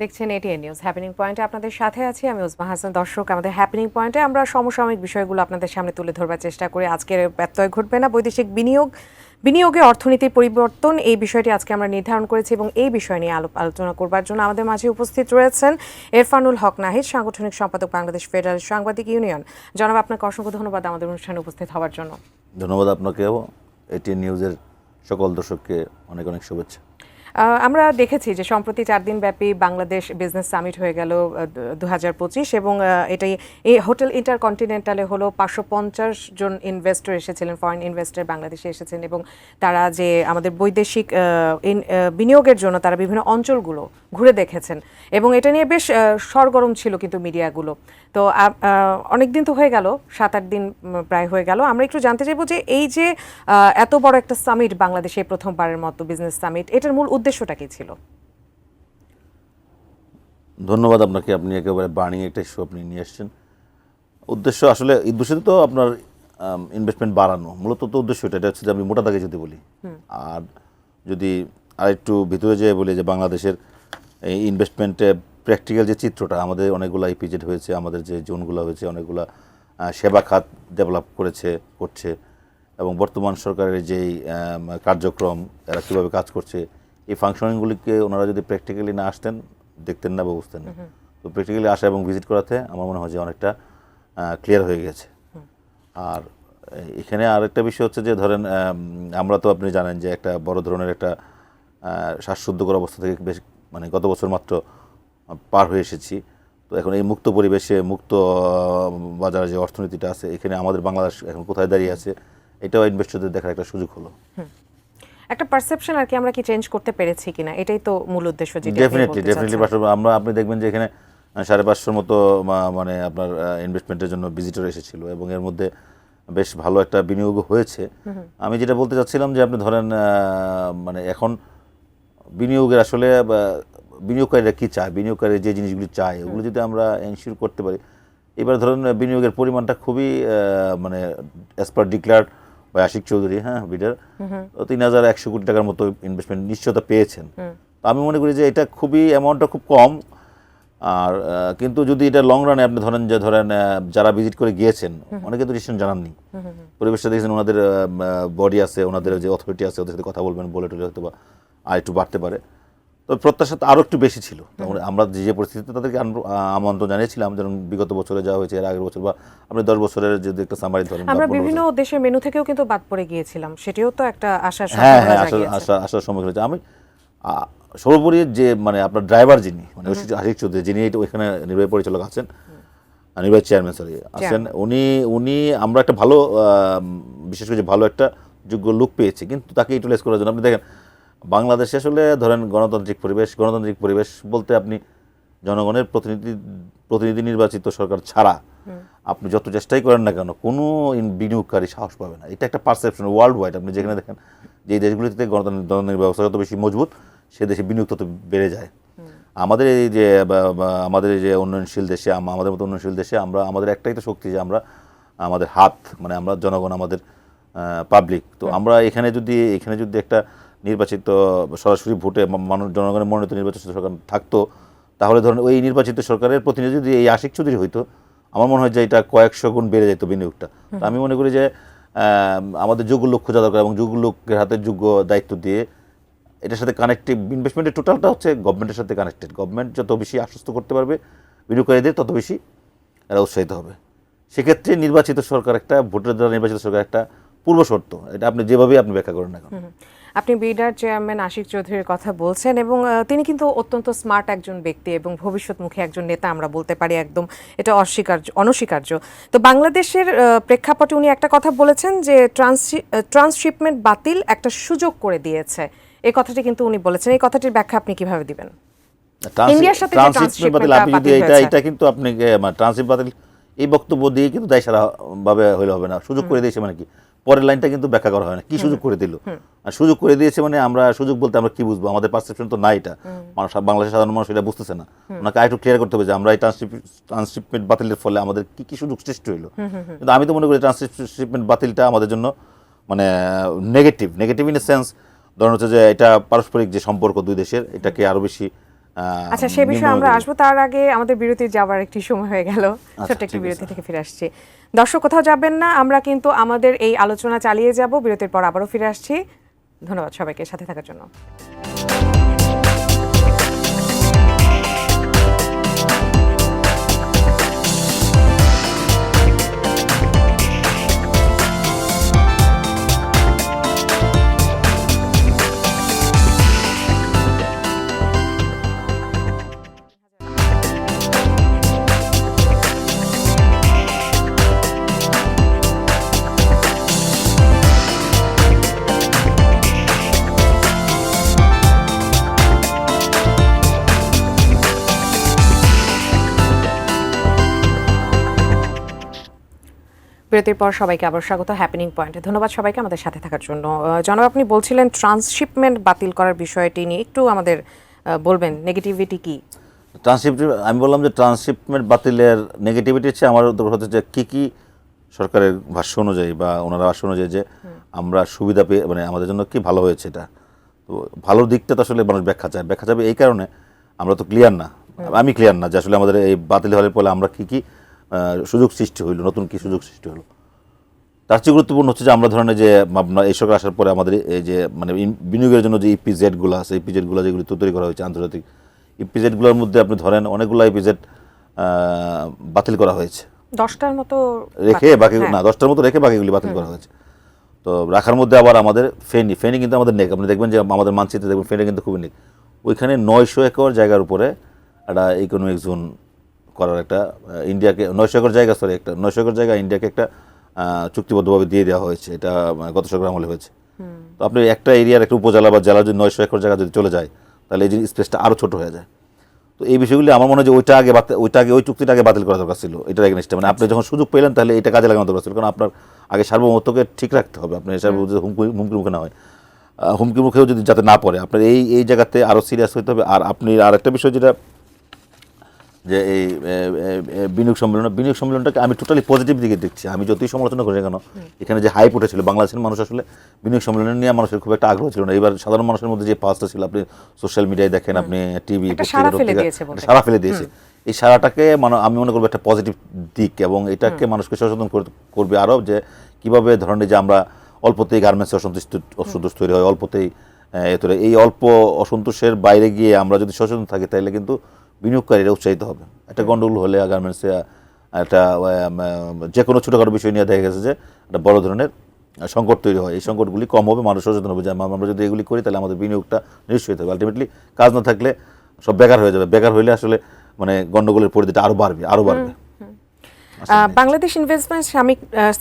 দেখছেন ATN news happening পয়েন্টে আপনাদের সাথে আছি আমি উজমা হাসান। দর্শক, আমাদের হ্যাপেনিং পয়েন্টে আমরা সমসাময়িক বিষয়গুলো আপনাদের সামনে তুলে ধরবার চেষ্টা করি। আজকের ব্যত্যয় ঘটবে না। বৈদেশিক বিনিয়োগে অর্থনীতির পরিবর্তন, এই বিষয়টি আজকে আমরা নির্ধারণ করেছি এবং এই বিষয় নিয়ে আলোচনা করবার জন্য আমাদের মাঝে উপস্থিত রয়েছেন এরফানুল হক নাহিদ, সাংগঠনিক সম্পাদক, বাংলাদেশ ফেডারেল সাংবাদিক ইউনিয়ন। জনাব, আপনাকে অসংখ্য ধন্যবাদ আমাদের অনুষ্ঠানে উপস্থিত হওয়ার জন্য। ধন্যবাদ আপনাকেও। এটিএন নিউজের সকল দর্শককে অনেক অনেক শুভেচ্ছা। আমরা দেখেছি যে সম্প্রতি 4 দিন ব্যাপী বাংলাদেশ বিজনেস সামিট হয়ে গেল 2025 এবং এটাই এই হোটেল ইন্টারকন্টিনেন্টালে হলো 550 জন ইনভেস্টর এসেছিলেন, ফরেন ইনভেস্টর বাংলাদেশে এসেছেন এবং তারা যে আমাদের বৈদেশিক বিনিয়োগের জন্য তারা বিভিন্ন অঞ্চলগুলো ঘুরে দেখেছেন এবং এটা নিয়ে বেশ সরগরম ছিল কিন্তু মিডিয়াগুলো। তো অনেক দিন তো হয়ে গেল, 7-8 দিন প্রায় হয়ে গেল। আমরা একটু জানতে চাইবো যে এই যে এত বড় একটা সামিট বাংলাদেশে প্রথমবারের মতো বিজনেস সামিট, এটার মূল উদ্দেশ্যটা কি ছিল? ধন্যবাদ আপনাকে। আপনি একেবারে বানিয়ে একটা ইস্যু আপনি নিয়ে আসছেন। উদ্দেশ্য আসলে তো আপনার ইনভেস্টমেন্ট বাড়ানো, মূলত তো উদ্দেশ্য এটা হচ্ছে যে আমি মোটা দাগে যদি বলি, আর যদি আরেকটু ভিতরে যেয়ে বলি যে বাংলাদেশের এই ইনভেস্টমেন্টে প্র্যাকটিক্যাল যে চিত্রটা, আমাদের অনেকগুলো ইপিজেড হয়েছে, আমাদের যে জোনগুলো হয়েছে, অনেকগুলো সেবা খাত ডেভেলপ করছে এবং বর্তমান সরকারের যেই কার্যক্রম এরা কীভাবে কাজ করছে, এই ফাংশনিংগুলিকে ওনারা যদি প্র্যাকটিক্যালি না আসতেন, দেখতেন না বা বুঝতেন না। তো প্র্যাকটিক্যালি আসা এবং ভিজিট করাতে আমার মনে হয় যে অনেকটা ক্লিয়ার হয়ে গেছে। আর এখানে আরেকটা বিষয় হচ্ছে যে ধরেন আমরা তো আপনি জানেন যে একটা বড় ধরনের একটা শ্বাসরুদ্ধকর অবস্থা থেকে বেশ মানে গত বছর মাত্র পার হয়ে এসেছি। তো এখন এই মুক্ত পরিবেশে, মুক্ত বাজারে যে অর্থনীতিটা আছে, এখানে আমাদের বাংলাদেশ এখন কোথায় দাঁড়িয়ে আছে, এটাও ইনভেস্টরদের দেখার একটা সুযোগ হলো। একটা পারসেপশন আর কি, আমরা কি চেঞ্জ করতে পেরেছি কিনা, এটাই তো মূল উদ্দেশ্য। ডেফিনেটলি আপনি দেখবেন যে এখানে 550 মতো মানে আপনার ইনভেস্টমেন্টের জন্য ভিজিটর এসেছিল এবং এর মধ্যে বেশ ভালো একটা বিনিয়োগ হয়েছে। আমি যেটা বলতে চাচ্ছিলাম যে আপনি ধরেন মানে এখন বিনিয়োগের আসলে বিনিয়োগকারীরা কী চায়, বিনিয়োগকারী যে জিনিসগুলি চায় ওগুলো যদি আমরা এনশিওর করতে পারি। এবার ধরেন বিনিয়োগের পরিমাণটা খুবই মানে অ্যাজ পার ডিক্লেয়ার্ড বা আশিক চৌধুরী, বিডার 3100 কোটি টাকার মতো ইনভেস্টমেন্ট নিশ্চয়তা পেয়েছেন। তো আমি মনে করি যে এটা খুবই অ্যামাউন্টটা খুব কম। আর কিন্তু যদি এটা লং রানে আপনি ধরেন যে যারা ভিজিট করে গিয়েছেন অনেকে তো ডিসিশন জানাননি, পরিবেশটা দেখেছেন, ওনাদের বডি আছে, ওনাদের যে অথরিটি আছে, ওদের সাথে কথা বলবেন, বলে টলে হয়তো বা আর একটু বাড়তে পারে। তো প্রত্যাশা আরও একটু বেশি ছিল। আমরা যে পরিস্থিতিতে তাদেরকে আমন্ত্রণ জানিয়েছিলাম, যেমন বিগত বছরে যাওয়া হয়েছে, এর আগের বছর বা আপনি 10 বছরের যদি একটা সামারি ধরেন, আমরা বিভিন্ন দেশের মেনু থেকেও কিন্তু বাদ পড়ে গিয়েছিলাম, সেটিও তো একটা আশার আশার সম্মুখীন হয়েছে। আমি সর্বোপরি যে মানে আপনার ড্রাইভার যিনি, মানে আশিক চৌধুরী, যিনি ওইখানে নির্বাহী পরিচালক আছেন, নির্বাহী চেয়ারম্যান আছেন, উনি আমরা একটা ভালো বিশেষ করে ভালো একটা যোগ্য লোক পেয়েছি, কিন্তু তাকে ইউটিলাইজ করার জন্য আপনি দেখেন বাংলাদেশে আসলে ধরেন গণতান্ত্রিক পরিবেশ বলতে আপনি জনগণের প্রতিনিধি নির্বাচিত সরকার ছাড়া আপনি যত চেষ্টাই করেন না কেন কোনো বিনিয়োগকারী সাহস পাবে না। এটা একটা পারসেপশন ওয়ার্ল্ড ওয়াইড। আপনি যেখানে দেখেন যে এই দেশগুলিতে গণতান্ত্রিক ব্যবস্থা যত বেশি মজবুত, সে দেশে বিনিয়োগ তত বেড়ে যায়। আমাদের এই যে উন্নয়নশীল দেশে, আমাদের মতো উন্নয়নশীল দেশে আমরা আমাদের একটাই তো শক্তি যে আমাদের হাত, মানে আমরা জনগণ, আমাদের পাবলিক। তো আমরা এখানে যদি একটা নির্বাচিত সরাসরি ভোটে জনগণের মনোনীত নির্বাচিত সরকার থাকতো, তাহলে ধরেন ওই নির্বাচিত সরকারের প্রতিনিধি যদি এই আশিক চৌধুরী হইতো, আমার মনে হয় যে এটা কয়েকশো গুণ বেড়ে যেত বিনিয়োগটা। তো আমি মনে করি যে আমাদের যোগ্য লোক খোঁজা দরকার এবং যোগ্য লোকের হাতে যোগ্য দায়িত্ব দিয়ে এটার সাথে কানেক্টিভ ইনভেস্টমেন্টের টোটালটা হচ্ছে গভর্নমেন্টের সাথে কানেক্টেড। গভর্নমেন্ট যত বেশি আশ্বস্ত করতে পারবে বিনিয়োগকারীদের, তত বেশি এরা উৎসাহিত হবে। সেক্ষেত্রে নির্বাচিত সরকার, একটা ভোটের দ্বারা নির্বাচিত সরকার একটা পূর্ব শর্ত। এটা আপনি যেভাবেই আপনি ব্যাখ্যা করেন না কেন। আপনি বিডার চেয়ারম্যান আশিক চৌধুরীর কথা বলছেন এবং তিনি কিন্তু অত্যন্ত স্মার্ট একজন ব্যক্তি এবং ভবিষ্যৎমুখী একজন নেতা আমরা বলতে পারি, একদম এটা অনস্বীকার্য। তো বাংলাদেশের প্রেক্ষাপটে উনি একটা কথা বলেছেন যে ট্রান্সশিপমেন্ট বাতিল একটা সুযোগ করে দিয়েছে, এই কথাটি কিন্তু উনি বলেছেন। এই কথাটির ব্যাখ্যা আপনি কিভাবে দিবেন? ইন্ডিয়ার সাথে ট্রান্সশিপমেন্ট বাতিল, আপনি যদি এটা কিন্তু আপনি ট্রান্সশিপ বাতিল এই বক্তব্য দিয়ে কিন্তু দায়সারা ভাবে হইলে হবে না। সুযোগ করে দিয়েছে মানে কি, পরের লাইনটা কিন্তু ব্যাখ্যা করা হয় না, কি সুযোগ করে দিল। আর সুযোগ করে দিয়েছে মানে আমরা সুযোগ বলতে আমরা কি বুঝবো? আমাদের পারসেপশন তো না, এটা বাংলাদেশের সাধারণ মানুষ এটা বুঝতেছে না। ওনাকে আরেকটু ক্লিয়ার করতে হবে যে আমরা এই ট্রান্সশিপমেন্ট বাতিলের ফলে আমাদের কি কি সুযোগ সৃষ্টি হইলো। কিন্তু আমি তো মনে করি ট্রান্সশিপমেন্ট বাতিলটা আমাদের জন্য মানে নেগেটিভ ইন এ সেন্স, ধরুন হচ্ছে যে এটা পারস্পরিক যে সম্পর্ক দুই দেশের, এটাকে আরও বেশি আচ্ছা, সে বিষয়ে আমরা আসবো, তার আগে আমাদের বিরতি যাবার একটি সময় হয়ে গেল। ছোট্ট একটি বিরতি থেকে ফিরে আসছি। দর্শক কোথাও যাবেন না, আমরা কিন্তু আমাদের এই আলোচনা চালিয়ে যাব। বিরতির পর আবারও ফিরে আসছি। ধন্যবাদ সবাইকে সাথে থাকার জন্য। বিরতির পর সবাইকে আবার স্বাগত হ্যাপেনিং পয়েন্টে। ধন্যবাদ সবাইকে আমাদের সাথে থাকার জন্য। জনাব, আপনি বলছিলেন ট্রান্সশিপমেন্ট বাতিল করার বিষয়টি নিয়ে একটু আমাদের বলবেন, নেগেটিভিটি কি? আমি বললাম যে ট্রান্সশিপমেন্ট বাতিলের নেগেটিভিটি হচ্ছে আমার হচ্ছে যে কী সরকারের ভাষ্য অনুযায়ী বা ওনারা ভাষ্য অনুযায়ী যে আমরা সুবিধা পেয়ে মানে আমাদের জন্য কি ভালো হয়েছে এটা। তো ভালো দিকটা তো আসলে মানুষ ব্যাখ্যা চাবে এই কারণে আমরা তো ক্লিয়ার না, আমি ক্লিয়ার না যে আসলে আমাদের এই বাতিল হওয়ার ফলে আমরা কী সুযোগ সৃষ্টি হইলো, নতুন কি সুযোগ সৃষ্টি হলো। তার চেয়ে গুরুত্বপূর্ণ হচ্ছে যে আমরা ধরনের যে আপনার এই সরকার আসার পরে আমাদের এই যে মানে বিনিয়োগের জন্য যে ইপিজেডগুলো আছে, ইপিজেডগুলো যেগুলি তৈরি করা হয়েছে আন্তর্জাতিক ইপিজেডগুলোর মধ্যে আপনি ধরেন অনেকগুলো ইপিজেড বাতিল করা হয়েছে, 10টার মতো রেখে বাকি না 10টার মতো রেখে বাকিগুলি বাতিল করা হয়েছে। তো রাখার মধ্যে আবার আমাদের ফেনী কিন্তু আমাদের নেক, আপনি দেখবেন যে আমাদের মানচিত্রে দেখবেন ফেনী কিন্তু খুবই নেক। ওইখানে 900 একর জায়গার উপরে একটা ইকোনমিক জোন করার একটা ইন্ডিয়াকে 900 একর জায়গা একটা 900 একর জায়গা ইন্ডিয়াকে একটা চুক্তিবদ্ধভাবে দিয়ে দেওয়া হয়েছে। এটা গত সরকার আমলে হয়েছে। তো আপনি একটা এরিয়ার একটা উপজেলা বা জেলার যদি 900 একর জায়গা যদি চলে যায় তাহলে এই স্পেসটা আরও ছোট হয়ে যায়। তো এই বিষয়গুলি আমার মনে হয় যে ওই চুক্তিটা আগে বাতিল করা দরকার ছিল। এটার এগেনস্টে মানে আপনি যখন সুযোগ পেলেন তাহলে এটা কাজে লাগানো দরকার ছিল, কারণ আপনার আগে সার্বভৌমত্বকে ঠিক রাখতে হবে। আপনার হুমকির মুখে না হয়, হুমকির মুখেও যদি যাতে না পড়ে, আপনার এই জায়গাতে আরও সিরিয়াস হতে হবে। আর আপনি আরেকটা বিষয় যেটা যে এই বিনিয়োগ সম্মেলনটাকে আমি টোটালি পজিটিভ দিকে দেখছি। আমি যতই সমালোচনা করি কেন, এখানে যে হাইপ উঠেছিল বাংলাদেশের মানুষ আসলে বিনিয়োগ সম্মেলন নিয়ে মানুষের খুব একটা আগ্রহ ছিল না। এবার সাধারণ মানুষের মধ্যে যে পাসটা ছিল, আপনি সোশ্যাল মিডিয়ায় দেখেন, আপনি টিভি সারা ফেলে দিয়েছে। এই সারাটাকে আমি মনে করবো একটা পজিটিভ দিক, এবং এটাকে মানুষকে সচেতন করবে আরও যে কীভাবে ধরনের যে আমরা অল্পতেই গার্মেন্টসে অসন্তোষ তৈরি হয়, অল্পতেই এই অল্প অসন্তোষের বাইরে গিয়ে আমরা যদি সচেতন থাকি তাহলে কিন্তু বিনিয়োগকারীরা উৎসাহিত হবে। একটা গন্ডগোল হলে গার্মেন্টসে একটা যে কোনো ছোটোখাটো বিষয় নিয়ে দেখা গেছে যে একটা বড় ধরনের সংকট তৈরি হয়। এই সংকটগুলি কম হবে, মানুষ সচেতন হবে যে আমরা যদি এগুলি করি তাহলে আমাদের বিনিয়োগটা নিশ্চয়ই হবে। আলটিমেটলি কাজ না থাকলে সব বেকার হয়ে যাবে। বেকার হইলে আসলে মানে গন্ডগোলের পরিধিটা আরও বাড়বে। বাংলাদেশ ইনভেস্টমেন্ট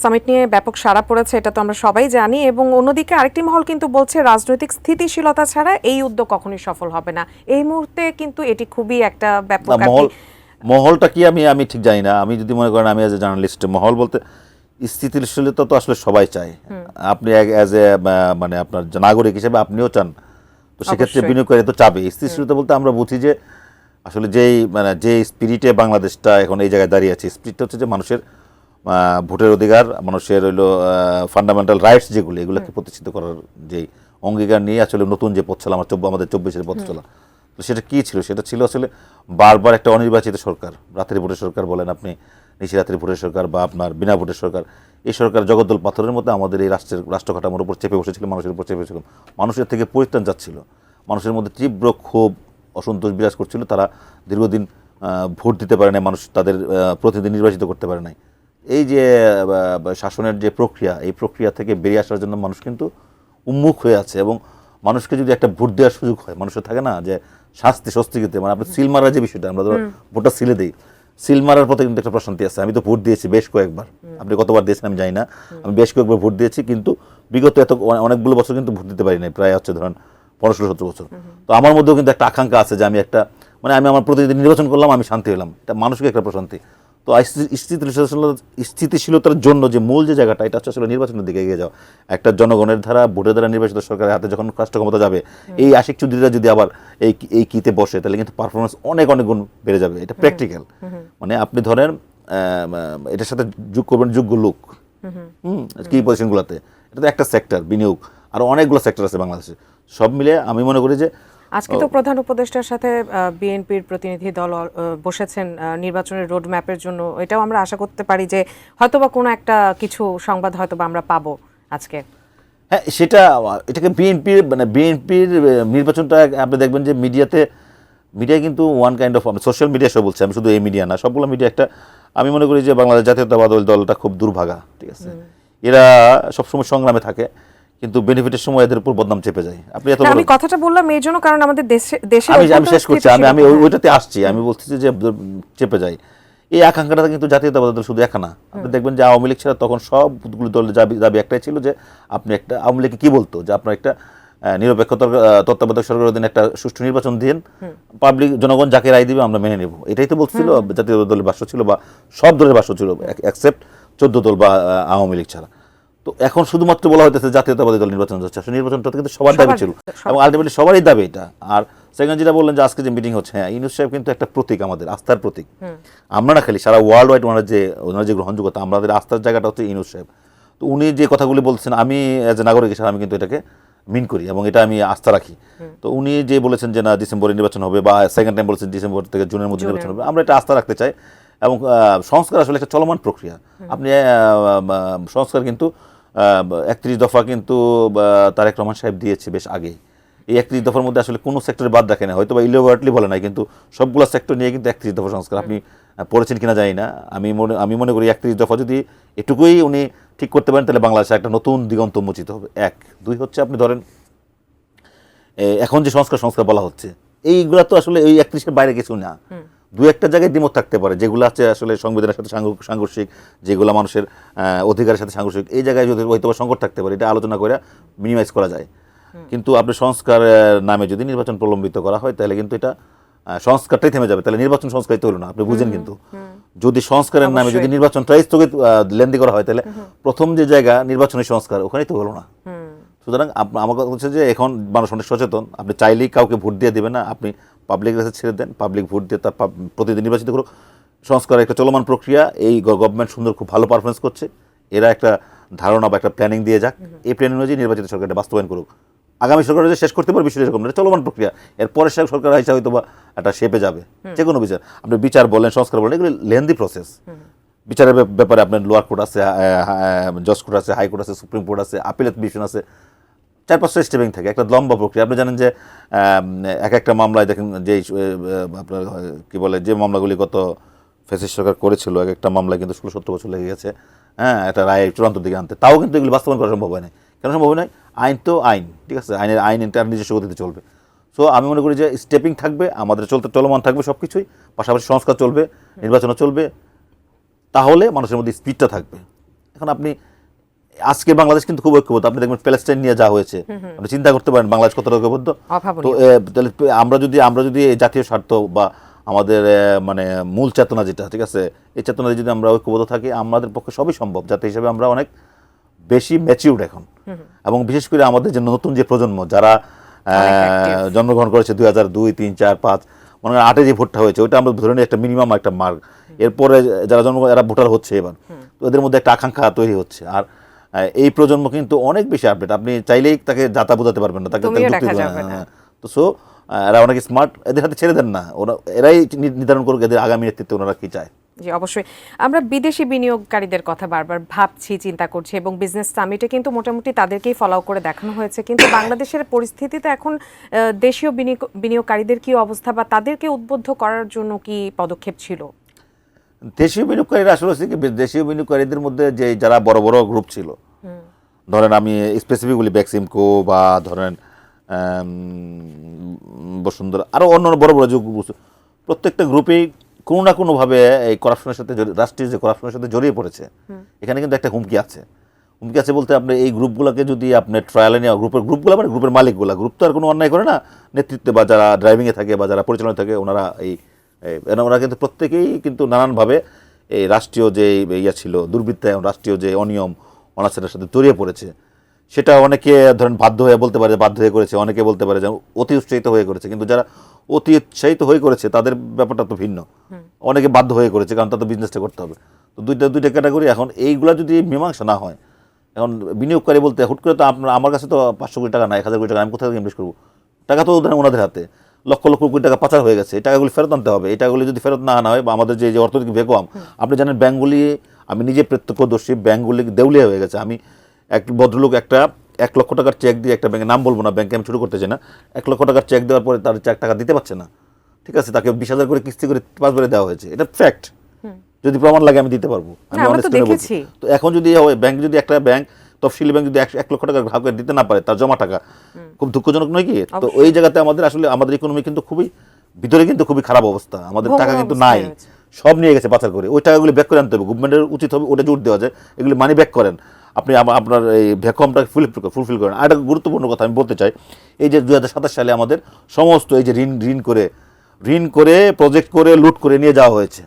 সামিট নিয়ে ব্যাপক সাড়া পড়েছে, এটা তো আমরা সবাই জানি। এবং অন্যদিকে আরেকটি মহল কিন্তু বলছে রাজনৈতিক স্থিতিশীলতা ছাড়া এই উদ্যোগ কখনোই সফল হবে না। এই মুহূর্তে কিন্তু এটি খুবই একটা ব্যাপক মহলটা কি আমি ঠিক জানি না। আমি যদি মনে করেন আমি এজ এ জার্নালিস্ট, মহল বলতে স্থিতিশীলতা তো আসলে সবাই চায়। আপনি এজ এ মানে আপনার নাগরিক হিসেবে আপনিও চান, তো সেক্ষেত্রে বিনিয়োগকারী তো চাবে। স্থিতিশীলতা বলতে আমরা বুঝি যে আসলে যে স্পিরিটে বাংলাদেশটা এখন এই জায়গায় দাঁড়িয়ে আছে, স্পিরিটটা হচ্ছে যে মানুষের ভোটের অধিকার, মানুষের হইলো ফান্ডামেন্টাল রাইটস যেগুলো, এগুলোকে প্রতিষ্ঠিত করার যে অঙ্গীকার নিয়ে আসলে নতুন যে পথ চলা আমাদের 24-এর পথ চলা। তো সেটা কী ছিল? সেটা ছিল আসলে বারবার একটা অনির্বাচিত সরকার, রাতের ভোটের সরকার বলেন আপনি, নিশিরাতের ভোটের সরকার বা আপনার বিনা ভোটের সরকার, এই সরকার জগদ্দল পাথরের মতো আমাদের এই রাষ্ট্র কাঠামোর উপর চেপে বসেছিল, মানুষের উপর চেপে বসেছিল। মানুষের থেকে পরিত্রাণ যাচ্ছিল, মানুষের মধ্যে তীব্র ক্ষোভ অসন্তোষ বিরাজ করছিল। তারা দীর্ঘদিন ভোট দিতে পারে নাই, মানুষ তাদের প্রতিনিধি নির্বাচিত করতে পারে নাই। এই যে শাসনের যে প্রক্রিয়া, এই প্রক্রিয়া থেকে বেরিয়ে আসার জন্য মানুষ কিন্তু উন্মুখ হয়ে আছে। এবং মানুষকে যদি একটা ভোট দেওয়ার সুযোগ হয়, মানুষের থাকে না যে স্বস্তিতে, মানে আপনি সিল মারার যে বিষয়টা, আমরা ধরো ভোটটা সিলে দিই, সিল মারার পথে কিন্তু একটা প্রশান্তি আছে। আমি তো ভোট দিয়েছি বেশ কয়েকবার, আপনি কতবার দিয়েছেন আমি জানি না, আমি বেশ কয়েকবার ভোট দিয়েছি, কিন্তু বিগত অনেকগুলো বছর কিন্তু ভোট দিতে পারি নাই, প্রায় হচ্ছে ধরেন 15-17 বছর। তো আমার মধ্যেও কিন্তু একটা আকাঙ্ক্ষা আছে যে আমি আমার প্রতিনিধি নির্বাচন করলাম, আমি শান্তি হলাম, এটা মানুষকে একটা প্রশান্তি। তো স্থিতিশীলতার জন্য যে মূল যে জায়গাটা, এটা হচ্ছে আসলে নির্বাচনের দিকে এগিয়ে যাওয়া। একটা জনগণের দ্বারা ভোটের দ্বারা নির্বাচিত সরকারের হাতে যখন রাষ্ট্র ক্ষমতা যাবে, এই আশিক চৌধুরীরা যদি আবার এই কিতে বসে, তাহলে কিন্তু পারফরমেন্স অনেক গুণ বেড়ে যাবে। এটা প্র্যাকটিক্যাল। মানে আপনি ধরেন এটার সাথে যোগ করবেন যোগ্য লোক কি পজিশনগুলোতে, এটা তো একটা সেক্টর বিনিয়োগ, আর অনেকগুলো সেক্টর আছে বাংলাদেশে। সব মিলে আমি মনে করি যে আজকে তো প্রধান উপদেষ্টার সাথে বিএনপির প্রতিনিধি দল বসেছেন নির্বাচনের রোড ম্যাপের জন্য। এটাও আমরা আশা করতে পারি যে হয়তোবা কোনো একটা কিছু সংবাদ হয়তোবা আমরা পাবো আজকে। হ্যাঁ, এটাকে বিএনপির নির্বাচনটা আপনি দেখবেন যে মিডিয়া কিন্তু ওয়ান কাইন্ড অফ, আমি সোশ্যাল মিডিয়া সব বলছি, আমি শুধু এই মিডিয়া না, সবগুলো মিডিয়া একটা, আমি মনে করি যে বাংলাদেশ জাতীয়তাবাদী দলটা খুব দুর্ভাগা, ঠিক আছে। এরা সবসময় সংগ্রামে থাকে, কিন্তু বেনিফিটের সময় এদের উপর বদনাম চেপে যায়। আপনি এত আমি কথাটা বললাম এই জন্য, কারণ আমাদের দেশে আমি শেষ করছি, আমি ওইটাতে আসছি। আমি বলছি যে চেপে যায় এই আকাঙ্ক্ষাটা, কিন্তু জাতীয়তাবাদী দল শুধু একা না। আপনি দেখবেন যে আওয়ামী লীগ ছাড়া তখন সবগুলো দলের দাবি একটাই ছিল যে আপনি একটা, আওয়ামী লীগ কি বলতো যে আপনার একটা নিরপেক্ষ তত্ত্বাবধায়ক সরকারের অধীনে একটা সুষ্ঠু নির্বাচন দিন, পাবলিক জনগণ যাকে রায় দিবে আমরা মেনে নেব। এটাই তো বলছিল জাতীয় দলের ভাষ্য ছিল, বা সব দলের ভাষ্য ছিল অ্যাকসেপ্ট 14 দল বা আওয়ামী লীগ ছাড়া। তো এখন শুধুমাত্র বলা হইতেছে জাতীয়তাবাদী দল নির্বাচন যাচ্ছে, আসলে নির্বাচনটা কিন্তু সবার দাবি ছিল এবং আলটিমেটলি সবারই দাবি এটা। আর সেকেন্ড যেটা বললেন যে আজকে যে মিটিং হচ্ছে, হ্যাঁ, ইউনূস সাহেব কিন্তু একটা প্রতীক, আমাদের আস্থার প্রতীক। আমরা না খালি, সারা ওয়ার্ল্ড ওয়াইড ওনার যে গ্রহণযোগ্যতা, আমাদের আস্থার জায়গাটা হচ্ছে ইউনূস সাহেব। তো উনি যে কথাগুলি বলছেন, আমি অ্যাজ এ নাগরিক হিসেবে আমি কিন্তু এটাকে মিন করি এবং এটা আমি আস্থা রাখি। তো উনি যে বলেছেন যে না ডিসেম্বরে নির্বাচন হবে, বা সেকেন্ড টাইম বলেছেন ডিসেম্বর থেকে জুনের মধ্যে নির্বাচন হবে, আমরা এটা আস্থা রাখতে চাই। এবং সংস্কার আসলে একটা চলমান প্রক্রিয়া। আপনি সংস্কার কিন্তু 31 দফা কিন্তু তারেক রহমান সাহেব দিয়েছে বেশ আগে। এই 31 দফার মধ্যে আসলে কোনো সেক্টরে বাদ রাখে না, হয়তো বা ইলিভার্টলি বলে নাই, কিন্তু সবগুলো সেক্টর নিয়ে কিন্তু 31 দফা সংস্কার। আপনি পড়েছেন কিনা জানি না, আমি মনে করি 31 দফা যদি এটুকুই উনি ঠিক করতে পারেন, তাহলে বাংলাদেশে একটা নতুন দিগন্ত উন্মোচিত হবে। 1 2 হচ্ছে, আপনি ধরেন এখন যে সংস্কার বলা হচ্ছে, এইগুলা তো আসলে এই 31-এর বাইরে কিছু না। দু একটা জায়গায় দ্বিমত থাকতে পারে, যেগুলো আছে আসলে সংবিধানের সাথে সাংঘর্ষিক, যেগুলো মানুষের অধিকারের সাথে সাংঘর্ষিক, এই জায়গায় যদি হয়তো সংকট থাকতে পারে, এটা আলোচনা করে মিনিমাইজ করা যায়। কিন্তু আপনি সংস্কার নামে যদি নির্বাচন প্রলম্বিত করা হয়, তাহলে কিন্তু এটা সংস্কারটাই থেমে যাবে, তাহলে নির্বাচন সংস্কারিত হলো না। আপনি বুঝেন, কিন্তু যদি সংস্কারের নামে যদি নির্বাচনটাই স্থগিত লেন্দি করা হয়, তাহলে প্রথম যে জায়গা নির্বাচনী সংস্কার, ওখানেই তো হলো না। সুতরাং আমার কথা হচ্ছে যে এখন মানুষ অনেক সচেতন, আপনি চাইলেই কাউকে ভোট দিয়ে দেবেন না, আপনি পাবলিক কাছে ছেড়ে দেন, পাবলিক ভোট দিয়ে তার প্রতিদিন নির্বাচিত করুক। সংস্কারের একটা চলমান প্রক্রিয়া, এই গভর্নমেন্ট সুন্দর খুব ভালো পারফরমেন্স করছে, এরা একটা ধারণা বা একটা প্ল্যানিং দিয়ে যাক, এই প্ল্যানিং অনুযায়ী নির্বাচিত সরকারটা বাস্তবায়ন করুক। আগামী সরকার যে শেষ করতে পারবে বিষয়টা এরকম, এটা চলমান প্রক্রিয়া। এরপরে সরকার হিসাবে হয়তো বা একটা শেপে যাবে যে কোনো বিচার, আপনি বিচার বলেন, সংস্কার বলেন, এগুলো লেন্দি প্রসেস। বিচারের ব্যাপারে আপনার লোয়ার কোর্ট আছে, জজ কোর্ট আছে, হাইকোর্ট আছে, সুপ্রিম কোর্ট আছে, আপিলেট ডিভিশন আছে, 4-5টা স্টেপিং থাকে, একটা লম্বা প্রক্রিয়া। আপনি জানেন যে একটা মামলায় দেখেন যে আপনার কি বলে, যে মামলাগুলি গত ফ্যাসিস্ট সরকার করেছিল, একটা মামলায় কিন্তু 16-17 বছর লেগে গেছে, হ্যাঁ, একটা রায় চূড়ান্ত দিকে আনতে। তাও কিন্তু এগুলি বাস্তবায়ন করা সম্ভব হয় না। কেন সম্ভব হয় না? আইন তো আইন, ঠিক আছে, আইন তার নিজস্ব গতিতে চলবে। সো আমি মনে করি যে স্টেপিং থাকবে, আমাদের চলমান থাকবে সব কিছুই, পাশাপাশি সংস্কার চলবে, নির্বাচনও চলবে, তাহলে মানুষের মধ্যে স্পিডটা থাকবে। এখন আপনি আজকে বাংলাদেশ কিন্তু খুব ঐক্যবদ্ধ, আপনি দেখবেন প্যালেস্টাইন নিয়ে যা হয়েছে, আপনি চিন্তা করতে পারেন বাংলাদেশ কতটা ঐক্যবদ্ধ। তো তাহলে আমরা যদি জাতীয় স্বার্থ বা আমাদের মানে মূল চেতনা যেটা, ঠিক আছে, এই চেতনা যদি আমরা ঐক্যবদ্ধ থাকি, আমাদের পক্ষে সবই সম্ভব। জাতি হিসেবে আমরা অনেক বেশি ম্যাচিউরড এখন, এবং বিশেষ করে আমাদের যে নতুন যে প্রজন্ম, যারা জন্মগ্রহণ করেছে 2002, 3, 4, 5, মনে হয় 8-এ যে ভোটটা হয়েছে, ওইটা আমরা ধরে নিই একটা মিনিমাম একটা মার্ক। এরপরে যারা জন্মগ্রহণ, এরা ভোটার হচ্ছে এবার, তো এদের মধ্যে একটা আকাঙ্ক্ষা তৈরি হচ্ছে। আর এই প্রজন্ম কিন্তু অনেক বেশি আপডেট, আপনি চাইলেই তাকে যাতা বোঝাতে পারবেন না, তাকে তো সো এরা অনেক স্মার্ট, এদের হাতে ছেড়ে দেন না, এরাই নির্ধারণ করুক এদের আগামী নেতৃত্বে ওনারা কি চায়। জি, অবশ্যই। আমরা বিদেশি বিনিয়োগকারীদের কথা বারবার ভাবছি, চিন্তা করছি, এবং বিজনেস সামিটে কিন্তু মোটামুটি তাদেরকেই ফলো করে দেখানো হয়েছে। কিন্তু বাংলাদেশের পরিস্থিতিতে এখন দেশীয় বিনিয়োগকারীদের কি অবস্থা, বা তাদেরকে উদ্বুদ্ধ করার জন্য কি পদক্ষেপ ছিল? দেশীয় বিনিয়োগকারীরা আসলে হচ্ছে কি, দেশীয় বিনিয়োগকারীদের মধ্যে যে যারা বড় বড় গ্রুপ ছিল, ধরেন আমি স্পেসিফিকলি বেক্সিমকো বা ধরেন বসুন্ধরা, আরও অন্য বড় বড় যে গ্রুপ, প্রত্যেকটা গ্রুপেই কোনো না কোনোভাবে এই করাপশনের সাথে, রাষ্ট্রীয় যে করাপশনের সাথে জড়িয়ে পড়েছে। এখানে কিন্তু একটা হুমকি আছে বলতে, আপনি এই গ্রুপগুলোকে যদি আপনি ট্রায়ালে নেওয়া, গ্রুপগুলো মানে গ্রুপের মালিকগুলো, গ্রুপ তো আর কোনো অন্যায় করে না, নেতৃত্বে বা যারা ড্রাইভিংয়ে থাকে বা যারা পরিচালনায় থাকে, ওনারা কিন্তু প্রত্যেকেই কিন্তু নানানভাবে এই রাষ্ট্রীয় যে ছিল দুর্বৃত্তায়ন, রাষ্ট্রীয় যে অনিয়ম অনাচারের সাথে জড়িয়ে পড়েছে। সেটা অনেকে ধরেন বাধ্য হয়ে বলতে পারে, বাধ্য হয়ে করেছে, অনেকে বলতে পারে যে অতি উৎসাহিত হয়ে করেছে। কিন্তু যারা অতি উৎসাহিত হয়ে করেছে তাদের ব্যাপারটা তো ভিন্ন, অনেকে বাধ্য হয়ে করেছে, কারণ তাদের বিজনেসটা করতে হবে। তো দুইটা ক্যাটাগরি। এখন এইগুলা যদি মীমাংসা না হয়, এখন বিনিয়োগকারী বলতে হুট করে তো আমার কাছে তো 500 কোটি টাকা না, 1000 কোটি টাকা, আমি কোথায় ইনভেস্ট করবো? টাকা তো ওনাদের হাতে, লক্ষ লক্ষ কোটি টাকা পাচার হয়ে গেছে, এই টাকাগুলি ফেরত আনতে হবে। এই টাকাগুলি যদি ফেরত না আনা হয় বা আমাদের যে যে অর্থনৈতিক ভ্যাকুয়াম, আপনি জানেন ব্যাঙ্কগুলি, আমি নিজে প্রত্যক্ষদর্শী, ব্যাঙ্কগুলি দেউলিয়া হয়ে গেছে। আমি এক ভদ্রলোক একটা 1 লক্ষ টাকার চেক দিয়ে একটা ব্যাংকের নাম বলবো না, ব্যাংকে আমি শুরু করতে চাই না, 1 লক্ষ টাকার চেক দেওয়ার পরে তার 4 টাকা দিতে পারছে না, ঠিক আছে, তাকে 20,000 করে কিস্তি করে 5 বারে দেওয়া হয়েছে, এটা ফ্যাক্ট। যদি প্রমাণ লাগে আমি দিতে পারবো, আমি আমরা তো honest করে বলছি। দেখেছি। তো এখন যদি হয় ব্যাংক, যদি একটা ব্যাংক, তফসিলি ব্যাংক যদি 1 লক্ষ টাকা গ্রাহকের দিতে না পারে, তার জমা টাকা, খুব দুঃখজনক নয় কি? তো ওই জায়গাতে আমাদের আসলে আমাদের ইকোনমি কিন্তু খুবই ভিতরে কিন্তু খুবই খারাপ অবস্থা, আমাদের টাকা কিন্তু নাই, সব নিয়ে গেছে পাচার করে। ওই টাকাগুলি ব্যাক করে আনতে হবে, গভর্নমেন্টের উচিত হবে ওটা জোর দেওয়া যায়, এগুলি মানি ব্যাক করেন আপনি, আপনার এই ভ্যাকুয়ামটা ফুলফিল করেন। আর একটা গুরুত্বপূর্ণ কথা আমি বলতে চাই, এই যে 2027 সালে আমাদের সমস্ত এই যে ঋণ করে প্রজেক্ট করে লুট করে নিয়ে যাওয়া হয়েছে,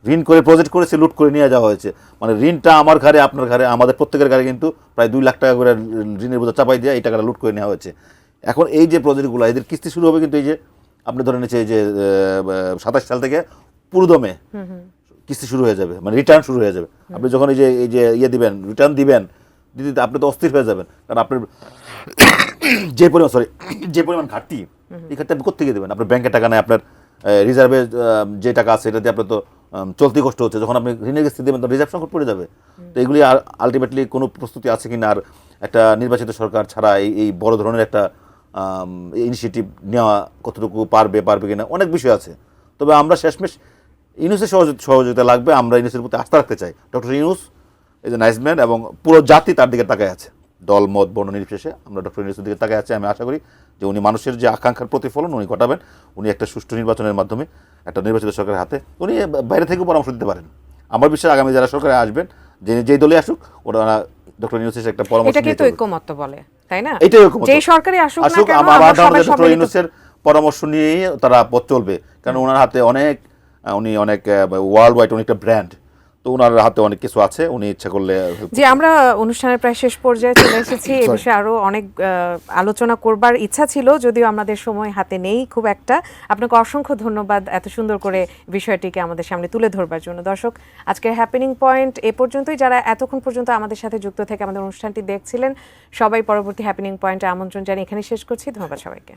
ঋণ করে প্রজেক্ট করেছে, লুট করে নিয়ে যাওয়া হয়েছে, মানে ঋণটা আমার ঘাড়ে, আপনার ঘাড়ে, আমাদের প্রত্যেকের ঘাড়ে কিন্তু প্রায় 2 লাখ টাকা করে ঋণের বোঝা চাপাই দিয়ে এই টাকাটা লুট করে নেওয়া হয়েছে। এখন এই যে প্রজেক্টগুলো, এদের কিস্তি শুরু হবে কিন্তু এই যে আপনি ধরে নিচ্ছে এই যে 27 সাল থেকে পুরোদমে কিস্তি শুরু হয়ে যাবে, মানে রিটার্ন শুরু হয়ে যাবে। আপনি যখন এই যে দিবেন, রিটার্ন দিবেন, দিতে আপনি তো অস্থির হয়ে যাবেন, কারণ আপনার যে পরিমাণ ঘাটতি, এই ঘাটতি আপনি কোথেকে দেবেন? আপনার ব্যাংকে টাকা নেই, আপনার রিজার্ভে যে টাকা আছে এটা দিয়ে আপনার তো চলতি কষ্ট হচ্ছে, যখন আপনি ঋণের কিস্তি দেবেন তো রিজার্ভ সংকট পড়ে যাবে। তো এগুলি আলটিমেটলি কোনো প্রস্তুতি আছে কিনা, আর একটা নির্বাচিত সরকার ছাড়া এই বড় ধরনের একটা ইনিশিয়েটিভ নেওয়া কতটুকু পারবে কিনা, অনেক বিষয় আছে। তবে আমরা শেষমেশ ইউনুসের সহযোগিতা লাগবে, আমরা ইউনুসের প্রতি আস্থা রাখতে চাই। ডক্টর ইউনুস এই যে নাইস ম্যান, এবং পুরো জাতি তার দিকে তাকায় আছে, দল মত বর্ণ নির্বিশেষে আমরা ডক্টর ইউনুসের দিকে তাকায় আছি। আমি আশা করি যে উনি মানুষের যে আকাঙ্ক্ষার প্রতিফলন উনি ঘটাবেন, উনি একটা সুষ্ঠু নির্বাচনের মাধ্যমে একটা নির্বাচিত সরকারের হাতে, উনি বাইরে থেকেও পরামর্শ দিতে পারেন। আমার বিশ্বাস আগামী যারা সরকারে আসবেন, যেই দলে আসুক, ওরা ডক্টর ইউনুসের একটা পরামর্শ এটাকে নিতে তো হবে। ঐক্যমত্য বলে, তাই না? এটাই ঐক্যমত্য। যেই সরকারি আসুক না কেন, আমার আমরা ধারণা সবাই ডক্টর ইউনুসের পরামর্শ নিয়েই তারা পথ চলবে, কারণ ওনার হাতে উনি অনেক ওয়ার্ল্ড ওয়াইড অনেকটা ব্র্যান্ড, তো ওনার হাতে অনেক কিছু আছে, উনি ইচ্ছা করলে। যে আমরা অনুষ্ঠানের প্রায় শেষ পর্যায়ে চলে এসেছি, এই বিষয়ে আরো অনেক আলোচনা করবার ইচ্ছা ছিল, যদিও আমাদের সময় হাতে নেই খুব একটা। আপনাকে অসংখ্য ধন্যবাদ এত সুন্দর করে বিষয়টিকে আমাদের সামনে তুলে ধরবার জন্য। দর্শক, আজকের হ্যাপেনিং পয়েন্ট এ পর্যন্তই। যারা এতক্ষণ পর্যন্ত আমাদের সাথে যুক্ত থেকে আমাদের অনুষ্ঠানটি দেখছিলেন, সবাই পরবর্তী হ্যাপেনিং পয়েন্টে আমন্ত্রণ জানিয়ে এখানে শেষ করছি। ধন্যবাদ সবাইকে।